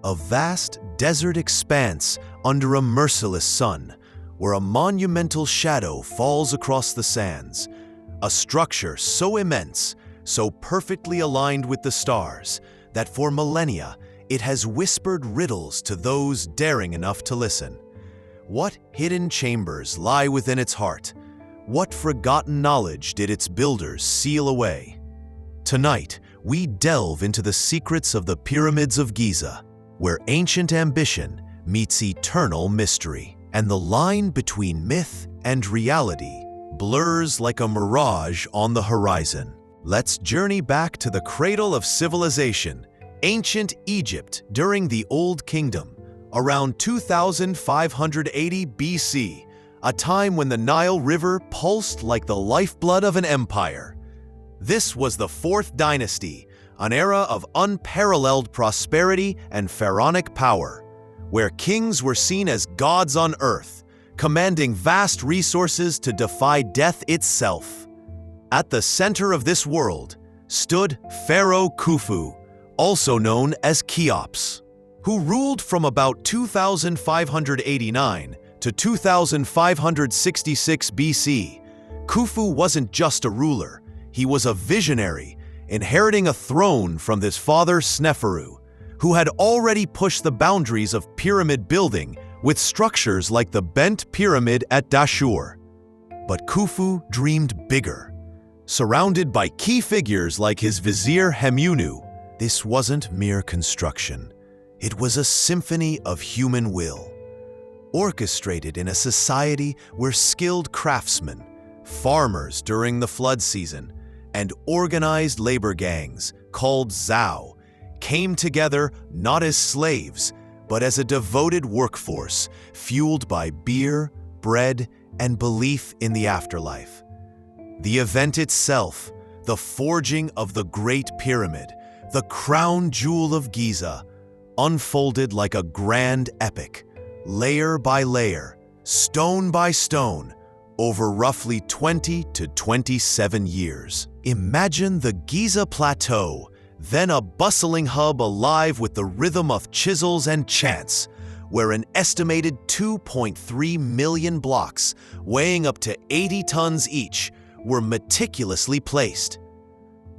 A vast desert expanse under a merciless sun, where a monumental shadow falls across the sands. A structure so immense, so perfectly aligned with the stars, that for millennia it has whispered riddles to those daring enough to listen. What hidden chambers lie within its heart? What forgotten knowledge did its builders seal away? Tonight, we delve into the secrets of the Pyramids of Giza, where ancient ambition meets eternal mystery, and the line between myth and reality blurs like a mirage on the horizon. Let's journey back to the cradle of civilization, ancient Egypt during the Old Kingdom, around 2580 BC, a time when the Nile River pulsed like the lifeblood of an empire. This was the Fourth Dynasty, an era of unparalleled prosperity and pharaonic power, where kings were seen as gods on earth, commanding vast resources to defy death itself. At the center of this world stood Pharaoh Khufu, also known as Cheops, who ruled from about 2589 to 2566 BC. Khufu wasn't just a ruler, he was a visionary, inheriting a throne from his father Sneferu, who had already pushed the boundaries of pyramid building with structures like the bent pyramid at Dashur. But Khufu dreamed bigger. Surrounded by key figures like his vizier Hemunu, this wasn't mere construction. It was a symphony of human will, orchestrated in a society where skilled craftsmen, farmers during the flood season, and organized labor gangs called Zhao came together not as slaves, but as a devoted workforce fueled by beer, bread, and belief in the afterlife. The event itself, the forging of the Great Pyramid, the crown jewel of Giza, unfolded like a grand epic, layer by layer, stone by stone, over roughly 20 to 27 years. Imagine the Giza Plateau, then a bustling hub alive with the rhythm of chisels and chants, where an estimated 2.3 million blocks, weighing up to 80 tons each, were meticulously placed.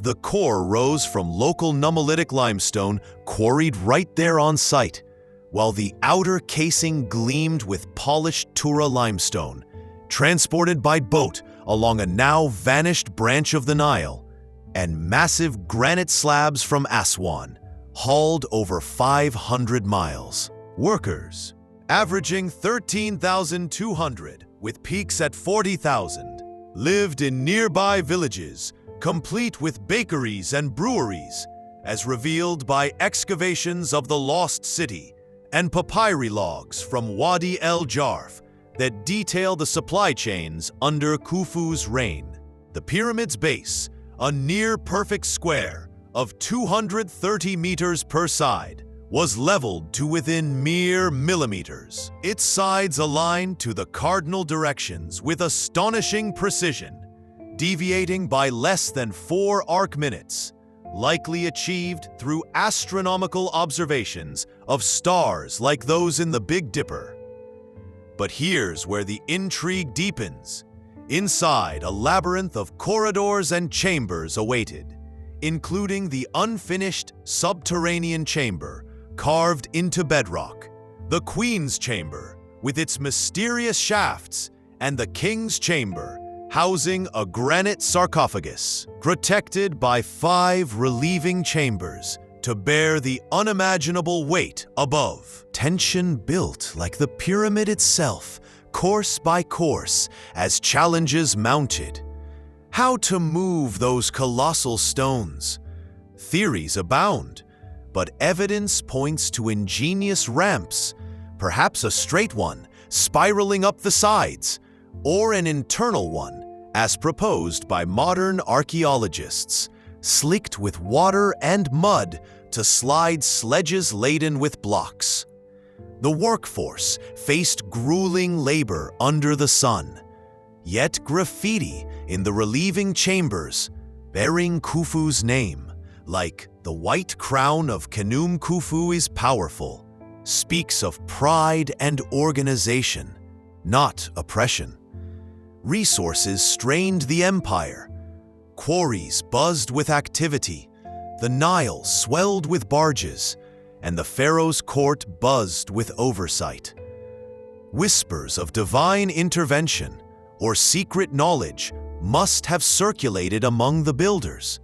The core rose from local nummulitic limestone quarried right there on site, while the outer casing gleamed with polished Tura limestone, transported by boat along a now vanished branch of the Nile, and massive granite slabs from Aswan, hauled over 500 miles. Workers, averaging 13,200 with peaks at 40,000, lived in nearby villages, complete with bakeries and breweries, as revealed by excavations of the Lost City and papyri logs from Wadi El Jarf that detail the supply chains under Khufu's reign. The pyramid's base, a near-perfect square of 230 meters per side, was leveled to within mere millimeters. Its sides aligned to the cardinal directions with astonishing precision, deviating by less than 4 arc minutes, likely achieved through astronomical observations of stars like those in the Big Dipper. But here's where the intrigue deepens. Inside, a labyrinth of corridors and chambers awaited, including the unfinished Subterranean Chamber carved into bedrock, the Queen's Chamber with its mysterious shafts, and the King's Chamber, housing a granite sarcophagus, protected by 5 relieving chambers to bear the unimaginable weight above. Tension built like the pyramid itself, course by course, as challenges mounted. How to move those colossal stones? Theories abound, but evidence points to ingenious ramps, perhaps a straight one, spiraling up the sides, or an internal one, as proposed by modern archaeologists, slicked with water and mud to slide sledges laden with blocks. The workforce faced grueling labor under the sun, yet graffiti in the relieving chambers, bearing Khufu's name, like The white crown of Khufu is powerful, speaks of pride and organization, not oppression. Resources strained the empire. Quarries buzzed with activity. The Nile swelled with barges, and the pharaoh's court buzzed with oversight. Whispers of divine intervention or secret knowledge must have circulated among the builders.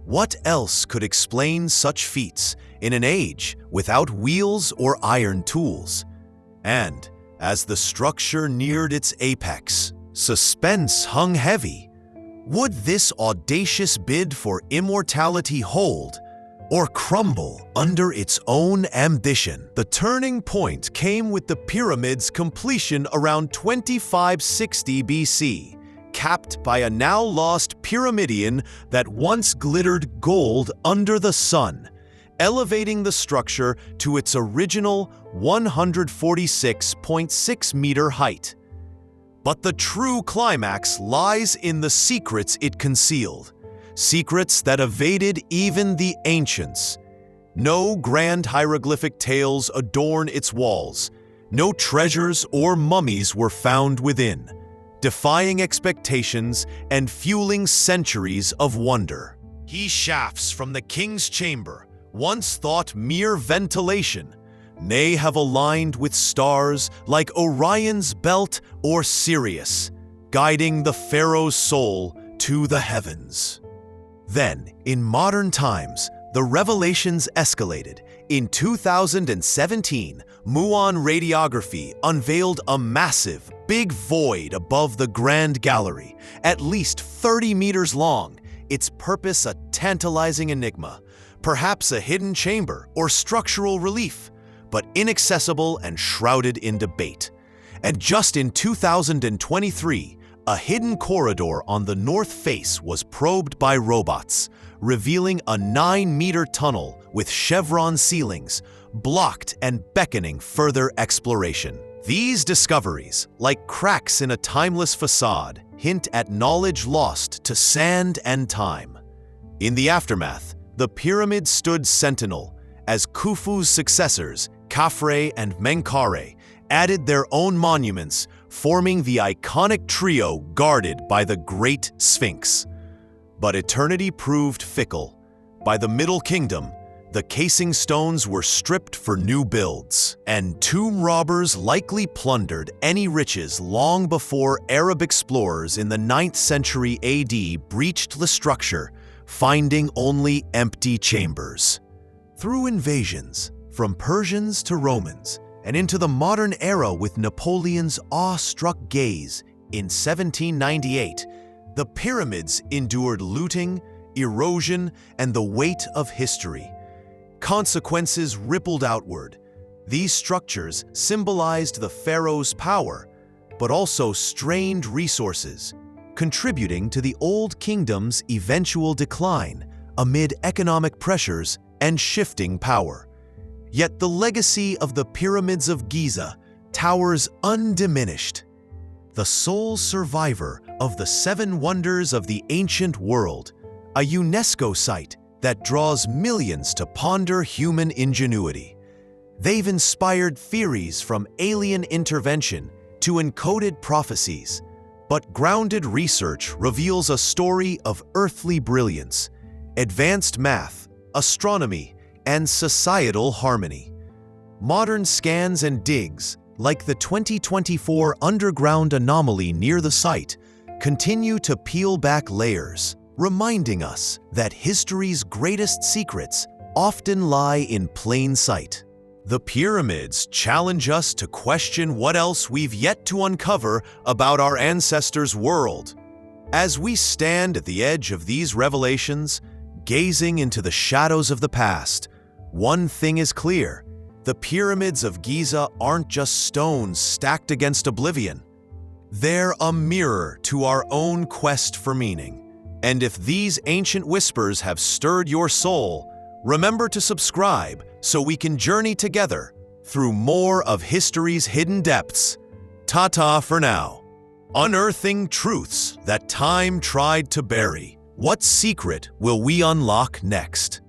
What else could explain such feats in an age without wheels or iron tools? And as the structure neared its apex, suspense hung heavy. Would this audacious bid for immortality hold or crumble under its own ambition? The turning point came with the pyramid's completion around 2560 BC, capped by a now-lost pyramidion that once glittered gold under the sun, elevating the structure to its original 146.6-meter height. But the true climax lies in the secrets it concealed, secrets that evaded even the ancients. No grand hieroglyphic tales adorn its walls. No treasures or mummies were found within, defying expectations and fueling centuries of wonder. Key shafts from the king's chamber, once thought mere ventilation, may have aligned with stars like Orion's belt or Sirius, guiding the pharaoh's soul to the heavens. Then, in modern times, the revelations escalated. In 2017, muon radiography unveiled a massive, big void above the Grand Gallery, at least 30 meters long, its purpose a tantalizing enigma, perhaps a hidden chamber or structural relief, but inaccessible and shrouded in debate. And just in 2023, a hidden corridor on the north face was probed by robots, revealing a 9-meter tunnel with chevron ceilings, blocked and beckoning further exploration. These discoveries, like cracks in a timeless facade, hint at knowledge lost to sand and time. In the aftermath, the pyramid stood sentinel as Khufu's successors, Khafre and Menkaure, added their own monuments, forming the iconic trio guarded by the Great Sphinx. But eternity proved fickle. By the Middle Kingdom, the casing stones were stripped for new builds, and tomb robbers likely plundered any riches long before Arab explorers in the 9th century AD breached the structure, finding only empty chambers. Through invasions, from Persians to Romans, and into the modern era with Napoleon's awe-struck gaze in 1798, the pyramids endured looting, erosion, and the weight of history. Consequences rippled outward. These structures symbolized the pharaoh's power, but also strained resources, contributing to the Old Kingdom's eventual decline amid economic pressures and shifting power. Yet the legacy of the Pyramids of Giza towers undiminished. The sole survivor of the 7 wonders of the ancient world, a UNESCO site that draws millions to ponder human ingenuity. They've inspired theories from alien intervention to encoded prophecies, but grounded research reveals a story of earthly brilliance, advanced math, astronomy, and societal harmony. Modern scans and digs, like the 2024 underground anomaly near the site, continue to peel back layers, reminding us that history's greatest secrets often lie in plain sight. The pyramids challenge us to question what else we've yet to uncover about our ancestors' world. As we stand at the edge of these revelations, gazing into the shadows of the past, one thing is clear: the pyramids of Giza aren't just stones stacked against oblivion. They're a mirror to our own quest for meaning. And if these ancient whispers have stirred your soul, remember to subscribe so we can journey together through more of history's hidden depths. Ta-ta for now. Unearthing truths that time tried to bury. What secret will we unlock next?